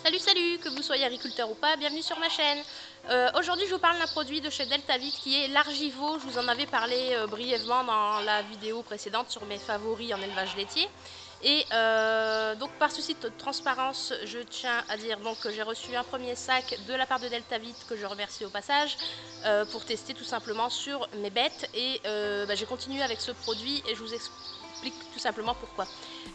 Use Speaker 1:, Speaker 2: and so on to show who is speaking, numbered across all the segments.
Speaker 1: Salut, que vous soyez agriculteur ou pas, bienvenue sur ma chaîne. Aujourd'hui je vous parle d'un produit de chez Deltavit qui est l'Argivo. Je vous en avais parlé brièvement dans la vidéo précédente sur mes favoris en élevage laitier. Et donc par souci de transparence, je tiens à dire donc que j'ai reçu un premier sac de la part de Deltavit que je remercie au passage pour tester tout simplement sur mes bêtes. Et j'ai continué avec ce produit et je vous explique tout simplement pourquoi.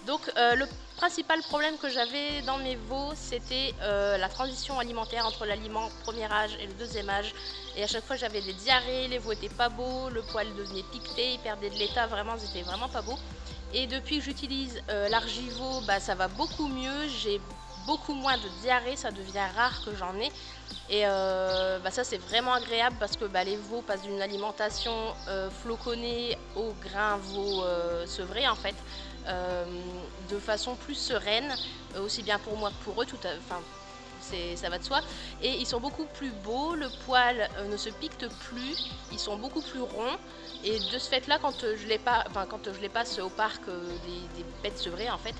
Speaker 1: Donc le principal problème que j'avais dans mes veaux, c'était la transition alimentaire entre l'aliment premier âge et le deuxième âge. Et à chaque fois j'avais des diarrhées, les veaux étaient pas beaux, le poil devenait piqueté, ils perdaient de l'état, vraiment c'était vraiment pas beau. Et depuis que j'utilise l'Argivo, ça va beaucoup mieux, j'ai beaucoup moins de diarrhée, ça devient rare que j'en ai. Et ça c'est vraiment agréable parce que les veaux passent d'une alimentation floconnée au grain veau sevré en fait, de façon plus sereine, aussi bien pour moi que pour eux, ça va de soi. Et ils sont beaucoup plus beaux, le poil ne se pique plus, ils sont beaucoup plus ronds. Et de ce fait là, quand je les passe au parc des bêtes sevrées en fait,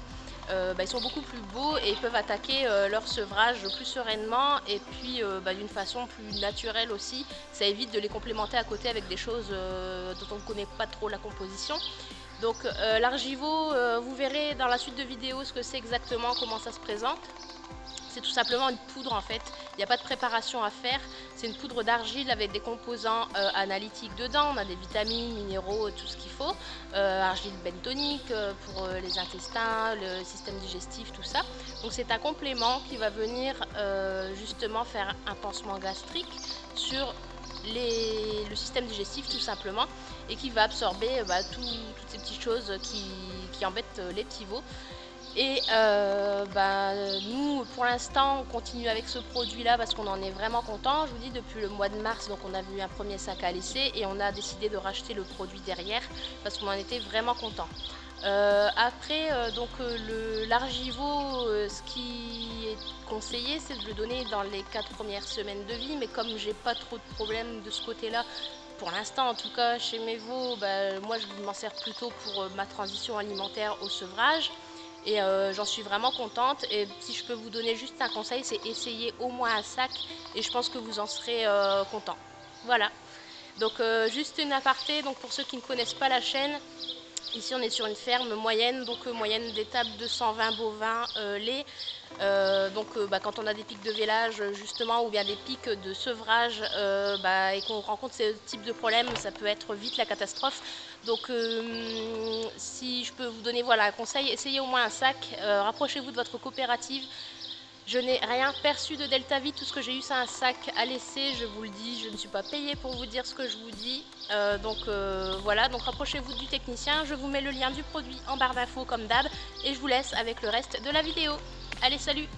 Speaker 1: ils sont beaucoup plus beaux et ils peuvent attaquer leur sevrage plus sereinement et puis d'une façon plus naturelle aussi. Ça évite de les complémenter à côté avec des choses dont on ne connaît pas trop la composition. Donc l'Argivo, vous verrez dans la suite de vidéos ce que c'est exactement, comment ça se présente. C'est tout simplement une poudre en fait, il n'y a pas de préparation à faire, c'est une poudre d'argile avec des composants analytiques dedans, on a des vitamines, minéraux, tout ce qu'il faut, argile bentonique pour les intestins, le système digestif, tout ça. Donc c'est un complément qui va venir justement faire un pansement gastrique sur le système digestif tout simplement, et qui va absorber toutes ces petites choses qui embêtent les petits veaux. Et nous pour l'instant on continue avec ce produit là parce qu'on en est vraiment content. Je vous dis, depuis le mois de mars, donc on a vu un premier sac à l'essai et on a décidé de racheter le produit derrière parce qu'on en était vraiment content. Après l'Argivo, ce qui est conseillé, c'est de le donner dans les 4 premières semaines de vie, mais comme j'ai pas trop de problèmes de ce côté là pour l'instant, en tout cas chez mes veaux, moi je m'en sers plutôt pour ma transition alimentaire au sevrage. Et j'en suis vraiment contente. Et si je peux vous donner juste un conseil, c'est essayer au moins un sac et je pense que vous en serez content. Voilà. Donc juste une aparté, donc pour ceux qui ne connaissent pas la chaîne, ici on est sur une ferme moyenne, donc moyenne d'étape de 120 bovins laits. Quand on a des pics de vélage justement ou bien des pics de sevrage et qu'on rencontre ce type de problème, ça peut être vite la catastrophe. Donc si je peux vous donner un conseil, essayez au moins un sac, rapprochez-vous de votre coopérative. Je n'ai rien perçu de Deltavit, tout ce que j'ai eu c'est un sac à laisser, je vous le dis, je ne suis pas payée pour vous dire ce que je vous dis. Voilà, donc rapprochez-vous du technicien, je vous mets le lien du produit en barre d'infos comme d'hab et je vous laisse avec le reste de la vidéo. Allez, salut!